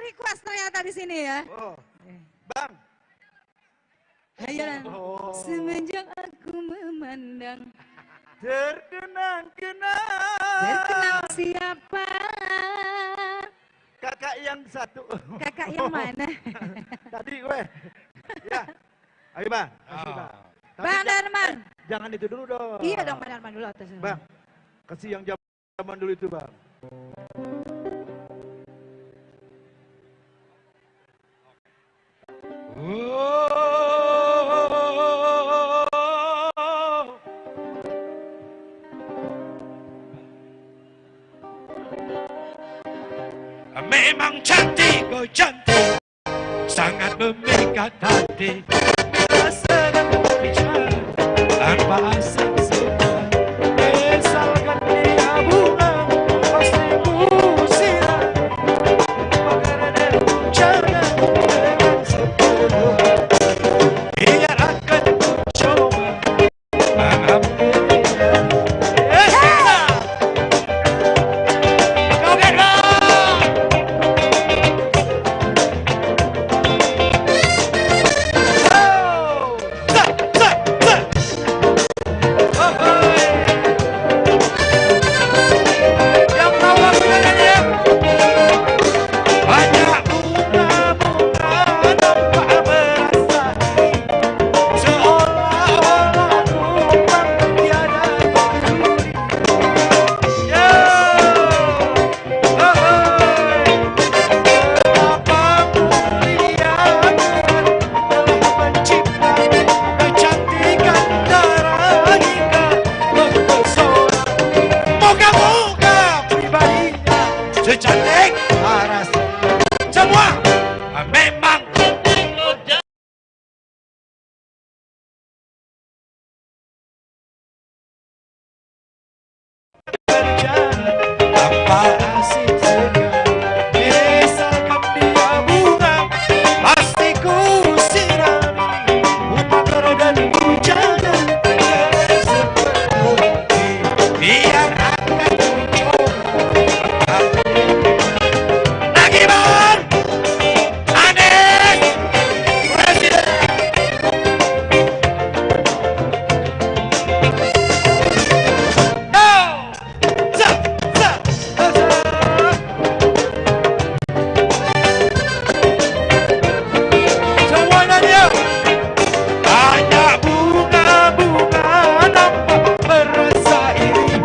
request ternyata di sini ya. Oh. Bang. Hayalan. Semenjak aku memandang terkenang siapa? Kakak yang satu. Kakak yang mana? Tadi gue. Ya. Ayo bang. Kasih, bang. Bang Darman. Jangan itu dulu dong. Iya dong Bang Darman dulu atas. Bang. Kasih yang zaman dulu itu bang. Memang cantik, oh cantik, sangat memikat hati. Bila sedang berbicara tanpa asal suka, misalkan dia bunga pasti kusiram, makanan jangan dengan sepenuh hati. Biar akan ku coba mengambilnya. Secantik paras semua memang tanpa asing segan. Misalkan dia bunga pasti ku sirami, mekar dan hujan sepenuh hati. Biar akan ku coba Nagiban Anies Presiden. Semuanya dia banyak bunga-bunga nampak merasa iri,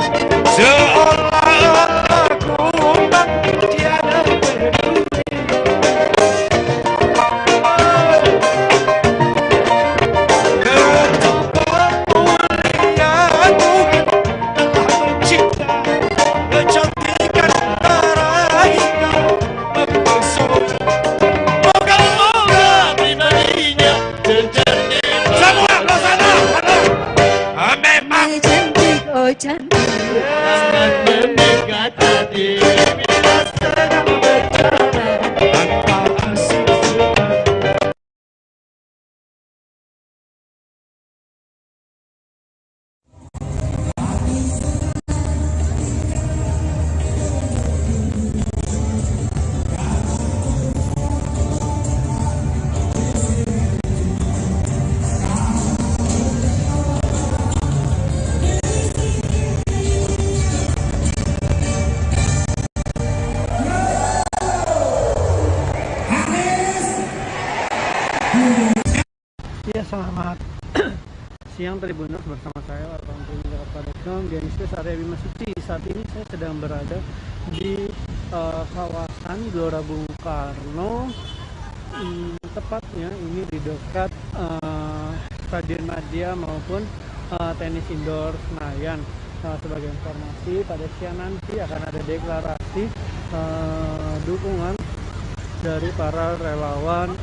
seolah-olah kumbang tiada peduli. Betapa mulia Tuhan telah mencipta kecantikan antara hingga mempesona. Moga-moga pribadinya tercermin. Semua ke sana. Memang cantik, oh cantik, sangat memikat hati. Bila sedang berbicara tanpa asing suka. Ya, selamat siang Tribuners, bersama saya Wartawan Jakarta.com di Institut Area Bima Suci. Saat ini saya sedang berada di kawasan Gelora Bung Karno, tepatnya ini di dekat Stadion Madia maupun tenis indoor Senayan. Sebagai informasi, pada siang nanti akan ada deklarasi dukungan dari para relawan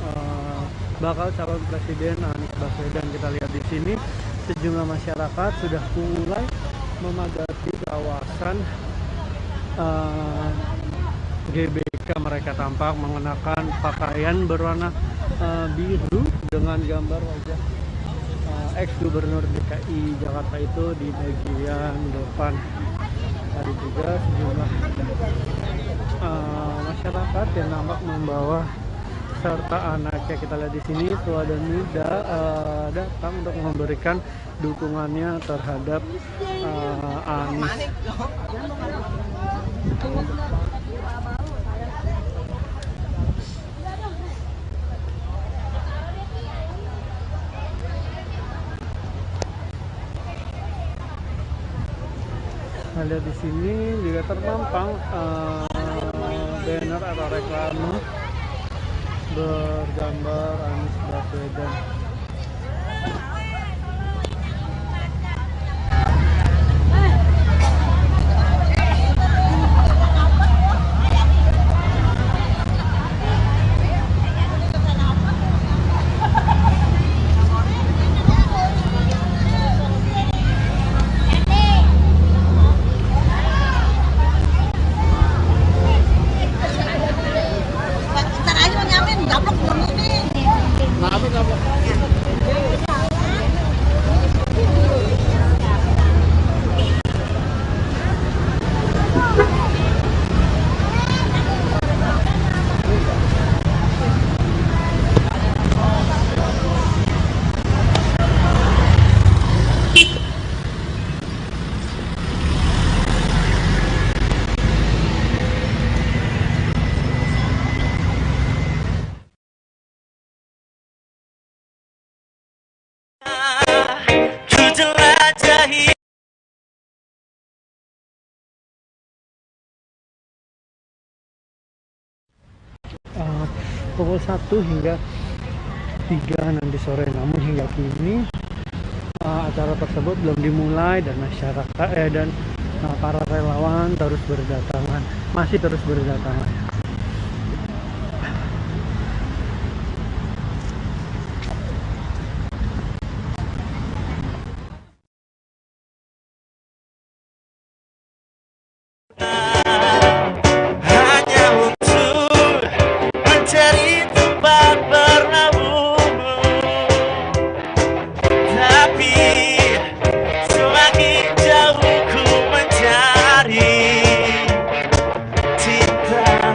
bakal calon presiden Anies Baswedan. Kita lihat di sini sejumlah masyarakat sudah mulai memadati kawasan GBK. Mereka tampak mengenakan pakaian berwarna biru dengan gambar wajah ex-gubernur DKI Jakarta itu di bagian depan. Tadi juga sejumlah masyarakat yang nampak membawa serta anaknya. Kita lihat di sini tua dan muda datang untuk memberikan dukungannya terhadap Anies. Kita lihat di sini juga terpampang banner atau reklame bergambar Anies Baswedan. Ntar aja mau nyamin, gablok belum ini. Ku jelajahi Pukul 1 hingga 3 nanti sore, namun hingga kini acara tersebut belum dimulai dan masyarakat dan para relawan masih terus berdatangan. hanya untuk mencari tempat bernaung, tapi semakin jauh ku mencari cinta.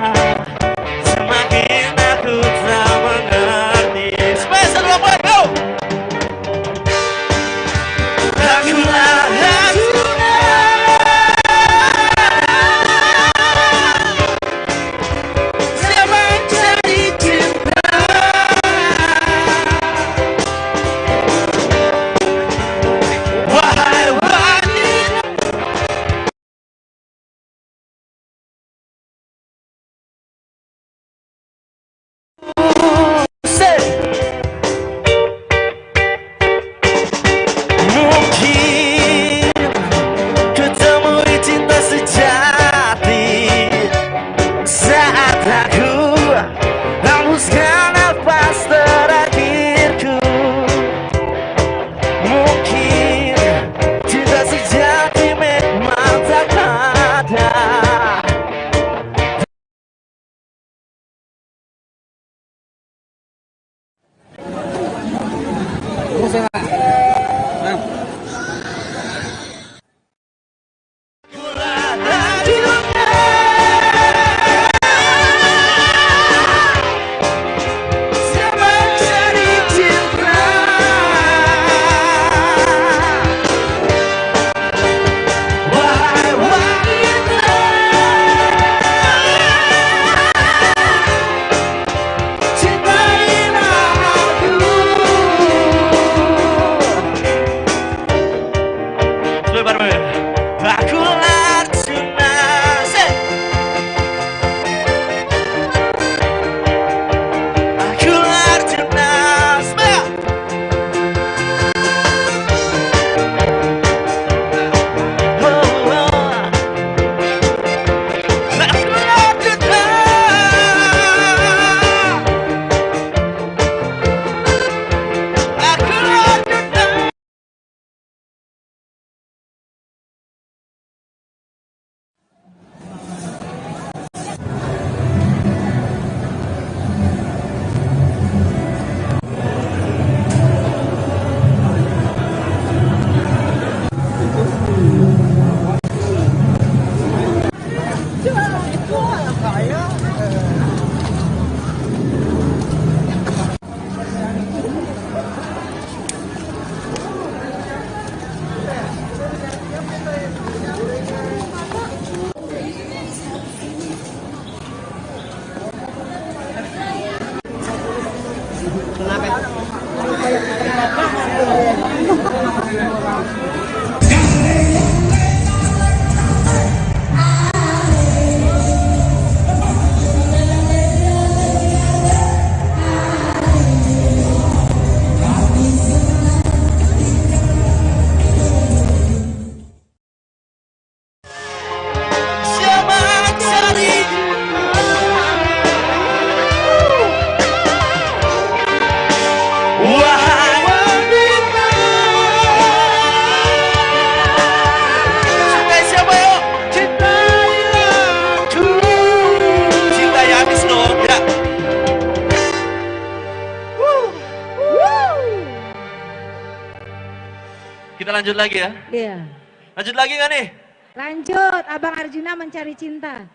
lanjut lagi ya. Iya. Lanjut lagi nggak nih? Lanjut, Abang Arjuna mencari cinta.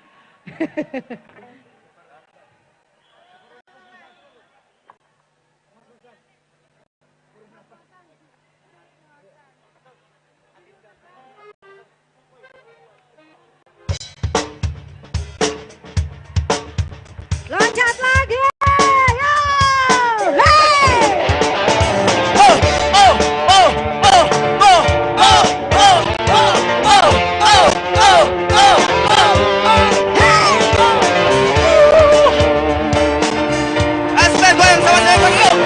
Loncat lagi. Yo! Hey! Oh, oh, oh, oh, oh, oh, oh, oh, oh, oh, oh, oh, oh. Aspek goyang sama saya Bang, yuk.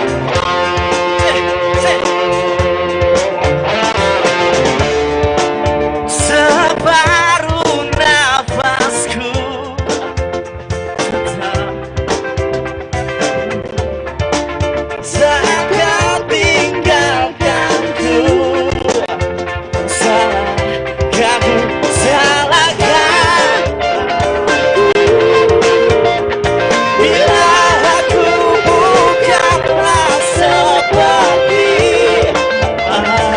Separuh nafasku saat kau tinggalkanku, salahkan ku, salahkan bila aku bukanlah seperti aku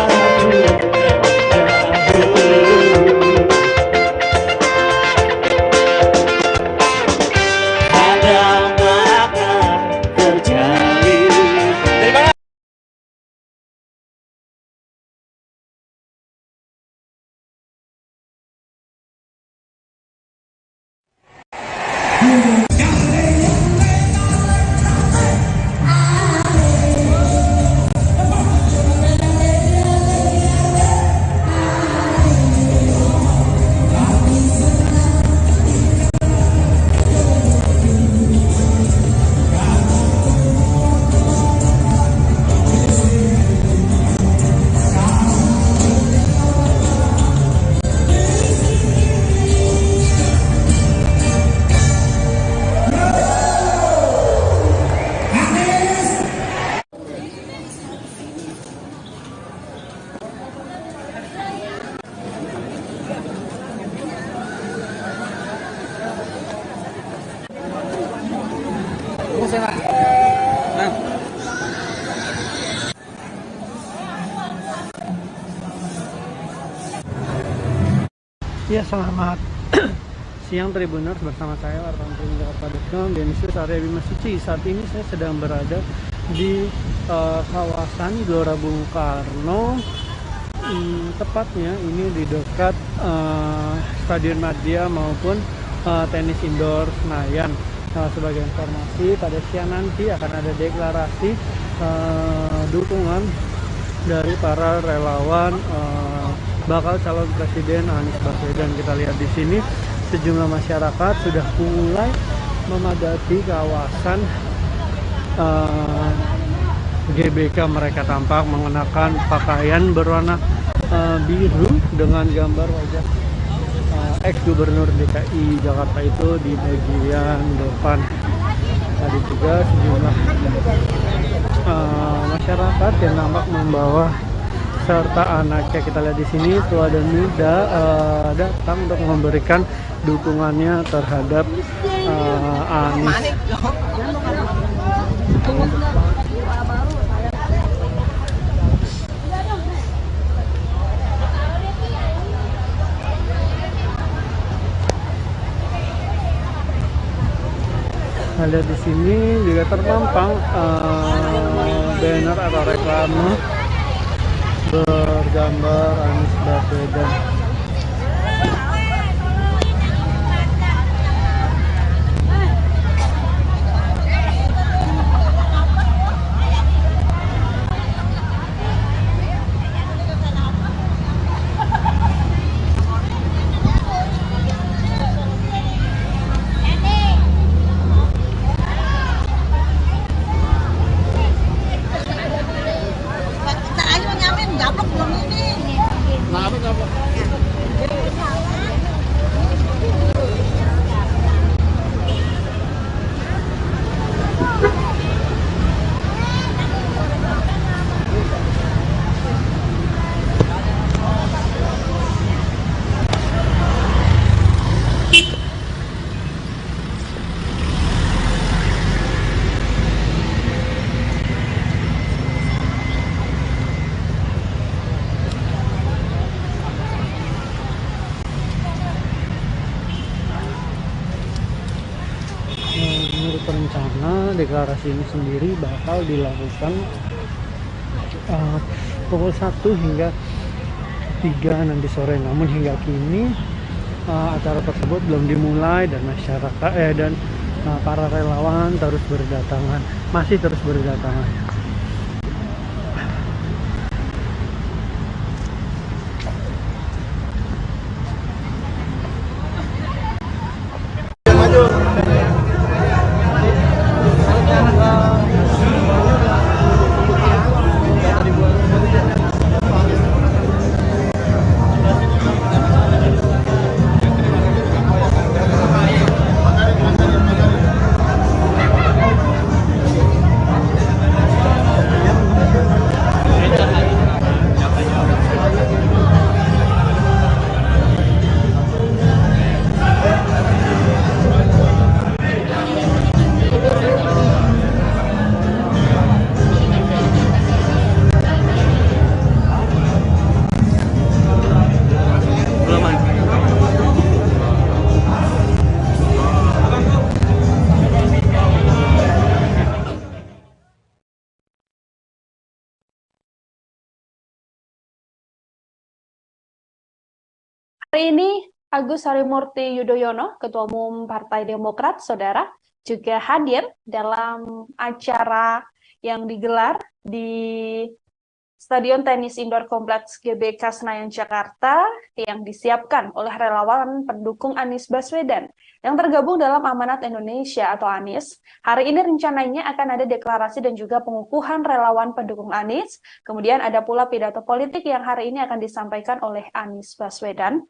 dahulu. Ada makna terjadi. Terima kasih. Ya, selamat siang Tribuners, bersama saya wartawan Jakarta.com, Denisius Arya Bima Suci. Saat ini saya sedang berada di kawasan Gelora Bung Karno, tepatnya ini di dekat Stadion Madia maupun tenis indoor Senayan. Sebagai informasi, pada siang nanti akan ada deklarasi dukungan dari para relawan bakal calon presiden Anies Baswedan. Kita lihat di sini sejumlah masyarakat sudah mulai memadati kawasan GBK. Mereka tampak mengenakan pakaian berwarna biru dengan gambar wajah ex-gubernur DKI Jakarta itu di bagian depan. Tadi juga sejumlah masyarakat yang nampak membawa serta anaknya. Kita lihat di sini tua dan muda datang untuk memberikan dukungannya terhadap Anies. Lihat di sini juga terpampang banner atau reklame bergambar Anies Baswedan. Ntar aja mau nyamin, gablok belum ini. Apa? rencana deklarasi ini sendiri bakal dilakukan pukul 1 hingga 3 nanti sore. Namun hingga kini acara tersebut belum dimulai dan masyarakat dan para relawan masih terus berdatangan. Hari ini Agus Harimurti Yudhoyono, Ketua Umum Partai Demokrat, Saudara, juga hadir dalam acara yang digelar di Stadion Tenis Indoor Kompleks GBK Senayan, Jakarta, yang disiapkan oleh relawan pendukung Anies Baswedan yang tergabung dalam Amanat Indonesia atau ANIS. Hari ini rencananya akan ada deklarasi dan juga pengukuhan relawan pendukung Anies. Kemudian ada pula pidato politik yang hari ini akan disampaikan oleh Anies Baswedan.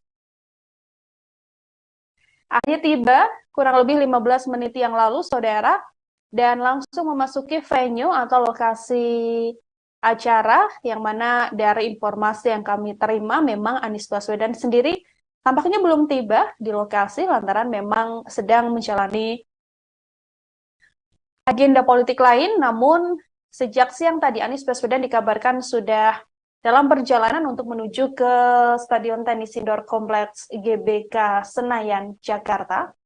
Akhirnya tiba kurang lebih 15 menit yang lalu, Saudara, dan langsung memasuki venue atau lokasi acara, yang mana dari informasi yang kami terima memang Anies Baswedan sendiri tampaknya belum tiba di lokasi lantaran memang sedang menjalani agenda politik lain. Namun sejak siang tadi Anies Baswedan dikabarkan sudah dalam perjalanan untuk menuju ke Stadion Tenis Indoor Kompleks GBK Senayan, Jakarta.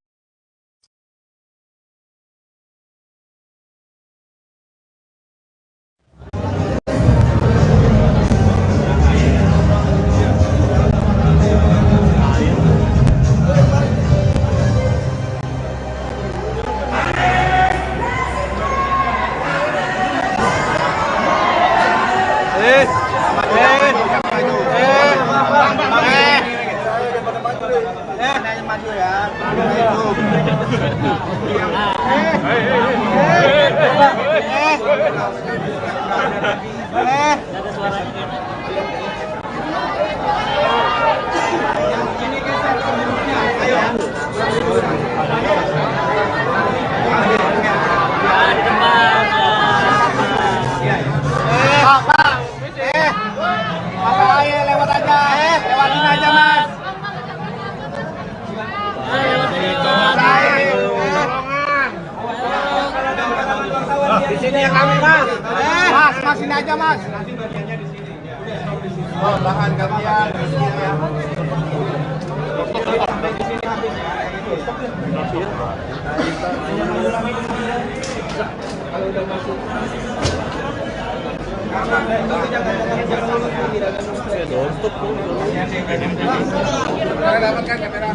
Di sini ya kami, Mas. Mas, sini aja, Mas. Nanti bagiannya di sini. Oh, bahan gantian. Sampai di sini habis. Kalau udah masuk. Dapatkan kamera.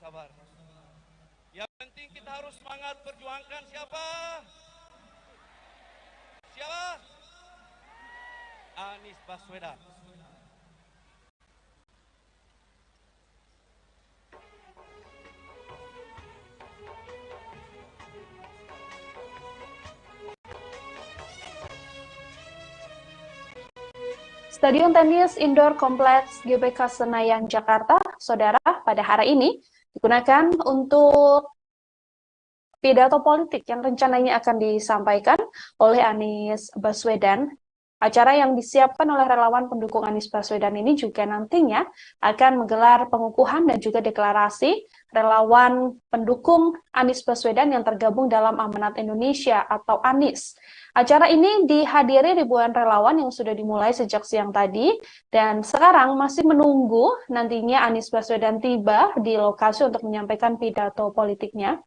sabar. Yang penting kita harus semangat perjuangkan siapa? Siapa? Anies Baswedan. Stadion Tenis Indoor Kompleks GBK Senayan, Jakarta, Saudara, pada hari ini digunakan untuk pidato politik yang rencananya akan disampaikan oleh Anies Baswedan. Acara yang disiapkan oleh relawan pendukung Anies Baswedan ini juga nantinya akan menggelar pengukuhan dan juga deklarasi relawan pendukung Anies Baswedan yang tergabung dalam Amanat Indonesia atau ANIS. Acara ini dihadiri ribuan relawan yang sudah dimulai sejak siang tadi dan sekarang masih menunggu nantinya Anies Baswedan tiba di lokasi untuk menyampaikan pidato politiknya.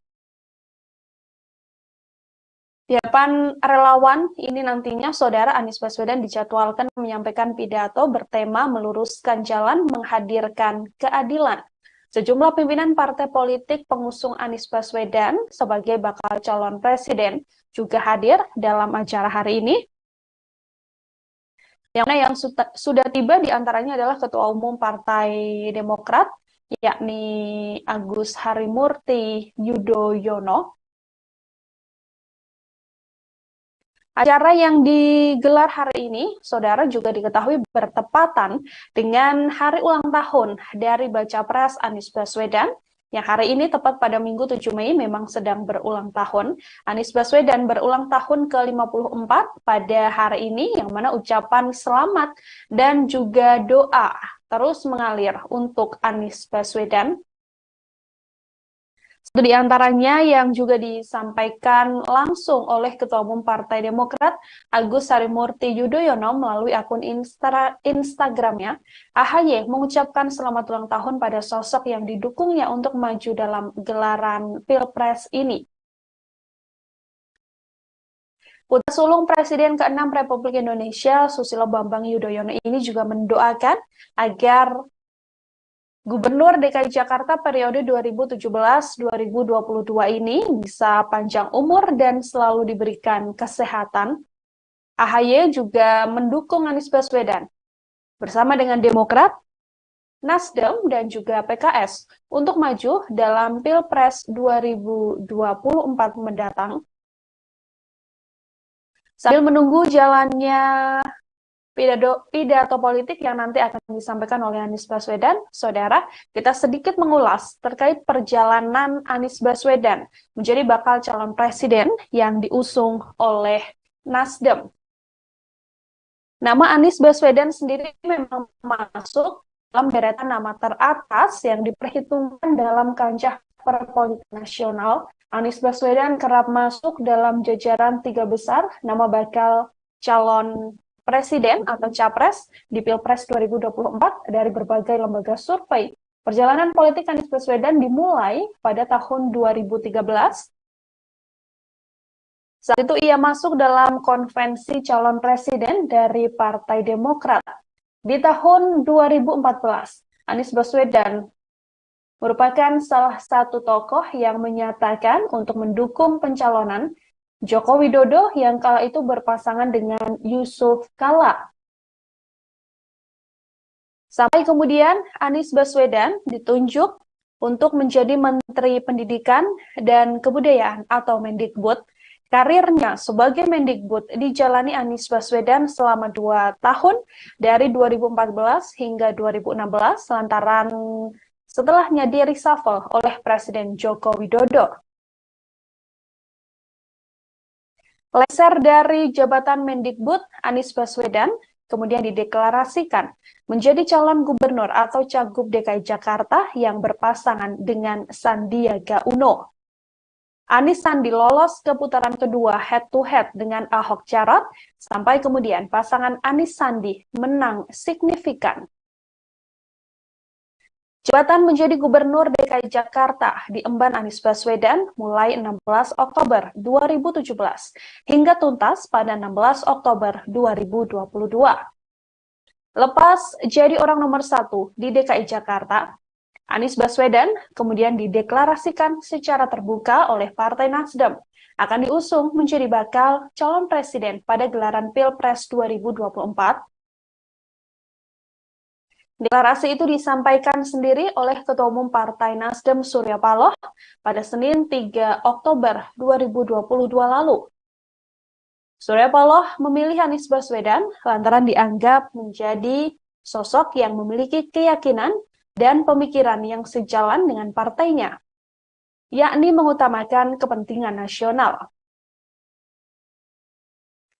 Di hadapan relawan ini nantinya Saudara Anies Baswedan dijadwalkan menyampaikan pidato bertema meluruskan jalan menghadirkan keadilan. Sejumlah pimpinan partai politik pengusung Anies Baswedan sebagai bakal calon presiden juga hadir dalam acara hari ini. Yang sudah tiba diantaranya adalah Ketua Umum Partai Demokrat, yakni Agus Harimurti Yudhoyono. Acara yang digelar hari ini, Saudara, juga diketahui bertepatan dengan hari ulang tahun dari Baca Pres Anies Baswedan, yang hari ini tepat pada Minggu 7 Mei memang sedang berulang tahun. Anies Baswedan berulang tahun ke-54 pada hari ini, yang mana ucapan selamat dan juga doa terus mengalir untuk Anies Baswedan. Satu di antaranya yang juga disampaikan langsung oleh Ketua Umum Partai Demokrat, Agus Harimurti Yudhoyono melalui akun Instagramnya. AHY mengucapkan selamat ulang tahun pada sosok yang didukungnya untuk maju dalam gelaran Pilpres ini. Putra sulung Presiden ke-6 Republik Indonesia, Susilo Bambang Yudhoyono ini juga mendoakan agar Gubernur DKI Jakarta periode 2017-2022 ini bisa panjang umur dan selalu diberikan kesehatan. AHY juga mendukung Anies Baswedan bersama dengan Demokrat, Nasdem, dan juga PKS untuk maju dalam Pilpres 2024 mendatang. Sambil menunggu jalannya pidato politik yang nanti akan disampaikan oleh Anies Baswedan, Saudara, kita sedikit mengulas terkait perjalanan Anies Baswedan menjadi bakal calon presiden yang diusung oleh Nasdem. Nama Anies Baswedan sendiri memang masuk dalam deretan nama teratas yang diperhitungkan dalam kancah perpolitik nasional. Anies Baswedan kerap masuk dalam jajaran 3 besar nama bakal calon presiden atau capres di Pilpres 2024 dari berbagai lembaga survei. Perjalanan politik Anies Baswedan dimulai pada tahun 2013. Saat itu ia masuk dalam konvensi calon presiden dari Partai Demokrat. Di tahun 2014, Anies Baswedan merupakan salah satu tokoh yang menyatakan untuk mendukung pencalonan Joko Widodo yang kala itu berpasangan dengan Yusuf Kala. Sampai kemudian Anies Baswedan ditunjuk untuk menjadi Menteri Pendidikan dan Kebudayaan atau Mendikbud. Karirnya sebagai Mendikbud dijalani Anies Baswedan selama 2 tahun dari 2014 hingga 2016 lantaran setelahnya di-reshuffle oleh Presiden Joko Widodo. Leser dari jabatan Mendikbud, Anies Baswedan kemudian dideklarasikan menjadi calon gubernur atau cagup DKI Jakarta yang berpasangan dengan Sandiaga Uno. Anies Sandi lolos ke putaran kedua head-to-head dengan Ahok Jarot, sampai kemudian pasangan Anies Sandi menang signifikan. Jabatan menjadi Gubernur DKI Jakarta diemban Anies Baswedan mulai 16 Oktober 2017 hingga tuntas pada 16 Oktober 2022. Lepas jadi orang nomor 1 di DKI Jakarta, Anies Baswedan kemudian dideklarasikan secara terbuka oleh Partai Nasdem akan diusung menjadi bakal calon presiden pada gelaran Pilpres 2024. Deklarasi itu disampaikan sendiri oleh Ketua Umum Partai Nasdem Surya Paloh pada Senin 3 Oktober 2022 lalu. Surya Paloh memilih Anies Baswedan lantaran dianggap menjadi sosok yang memiliki keyakinan dan pemikiran yang sejalan dengan partainya, yakni mengutamakan kepentingan nasional.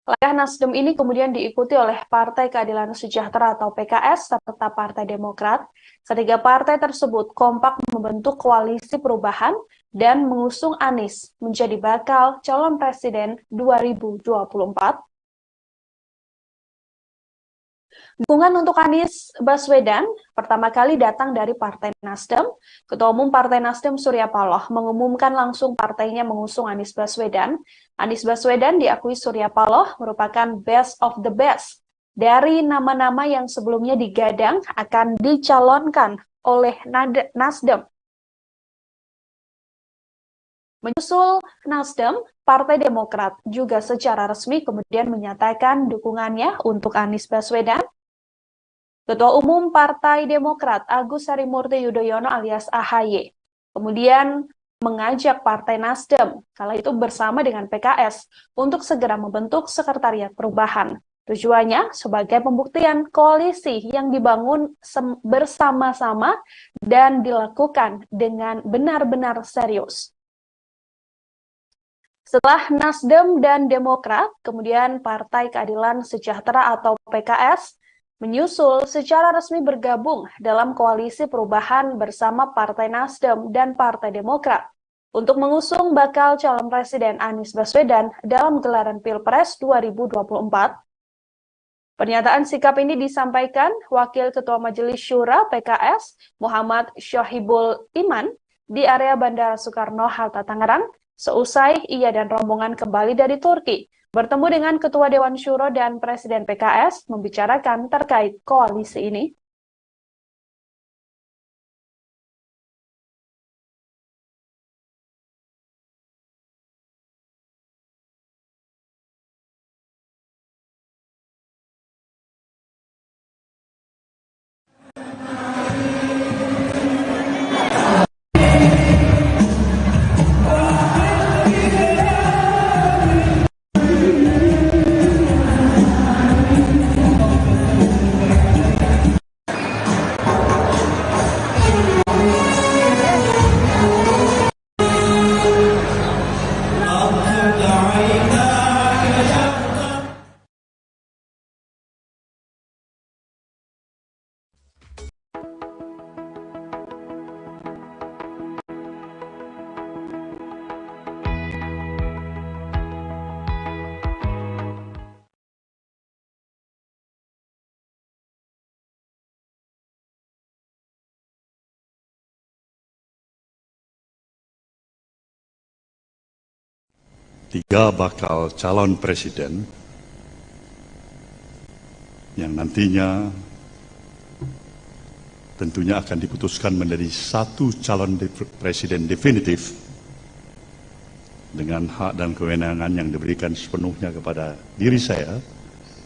Langkah Nasdem ini kemudian diikuti oleh Partai Keadilan Sejahtera atau PKS serta Partai Demokrat. Ketiga partai tersebut kompak membentuk koalisi perubahan dan mengusung Anies menjadi bakal calon presiden 2024. Dukungan untuk Anies Baswedan pertama kali datang dari Partai Nasdem. Ketua Umum Partai Nasdem Surya Paloh mengumumkan langsung partainya mengusung Anies Baswedan. Anies Baswedan diakui Surya Paloh merupakan best of the best dari nama-nama yang sebelumnya digadang akan dicalonkan oleh Nasdem. Menyusul Nasdem, Partai Demokrat juga secara resmi kemudian menyatakan dukungannya untuk Anies Baswedan. Ketua Umum Partai Demokrat Agus Harimurti Yudhoyono alias AHY kemudian mengajak Partai Nasdem, kala itu bersama dengan PKS, untuk segera membentuk Sekretariat Perubahan. Tujuannya sebagai pembuktian koalisi yang dibangun bersama-sama dan dilakukan dengan benar-benar serius. Setelah Nasdem dan Demokrat, kemudian Partai Keadilan Sejahtera atau PKS menyusul secara resmi bergabung dalam koalisi perubahan bersama Partai Nasdem dan Partai Demokrat untuk mengusung bakal calon presiden Anies Baswedan dalam gelaran Pilpres 2024. Pernyataan sikap ini disampaikan Wakil Ketua Majelis Syura PKS Muhammad Syahibul Iman di area Bandara Soekarno-Hatta Tangerang seusai ia dan rombongan kembali dari Turki bertemu dengan Ketua Dewan Syuro dan Presiden PKS membicarakan terkait koalisi ini. Tiga bakal calon presiden yang nantinya tentunya akan diputuskan menjadi satu calon presiden definitif dengan hak dan kewenangan yang diberikan sepenuhnya kepada diri saya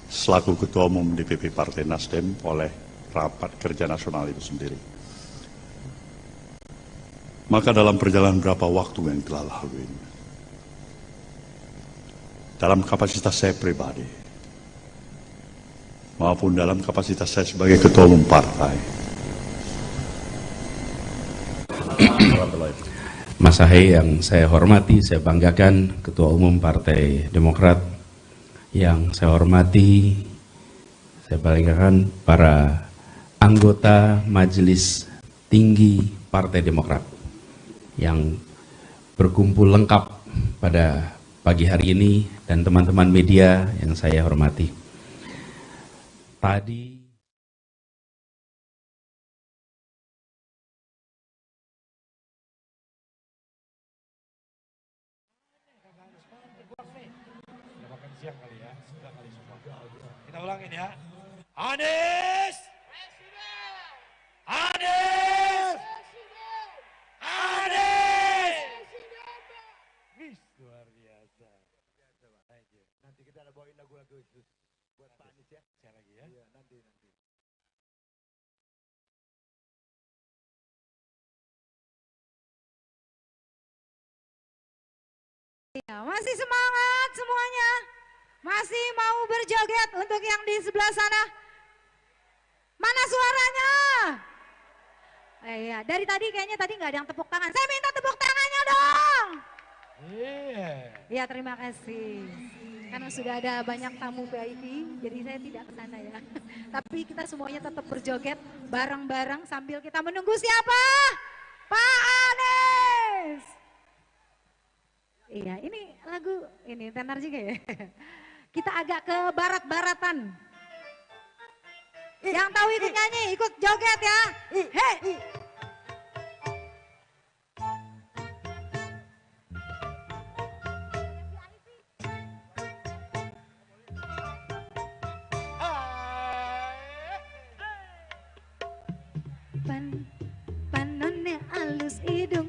selaku Ketua Umum DPP Partai Nasdem oleh Rapat Kerja Nasional itu sendiri. Maka dalam perjalanan berapa waktu yang telah lalu ini, dalam kapasitas saya pribadi maupun dalam kapasitas saya sebagai Ketua Umum Partai, Mas Ahaye yang saya hormati, saya banggakan, Ketua Umum Partai Demokrat yang saya hormati, saya banggakan para anggota Majelis Tinggi Partai Demokrat yang berkumpul lengkap pada pagi hari ini dan teman-teman media yang saya hormati. Tadi Kita ulangin ya. Anies! Anies! Buat Pak Anies ya. Saya lagi ya. Iya, nanti. Ya, masih semangat semuanya? Masih mau berjoget untuk yang di sebelah sana? Mana suaranya? Iya, dari tadi kayaknya tadi nggak ada yang tepuk tangan. Saya minta tepuk tangannya dong. Iya, terima kasih. Karena sudah ada banyak tamu VIP, jadi saya tidak ke sana ya. Tapi kita semuanya tetap berjoget bareng-bareng sambil kita menunggu siapa? Pak Anies. Iya, ini lagu ini tenar juga ya. Kita agak ke barat-baratan. Yang tahu ikut nyanyi, ikut joget ya. Hei. Panonnya alus hidung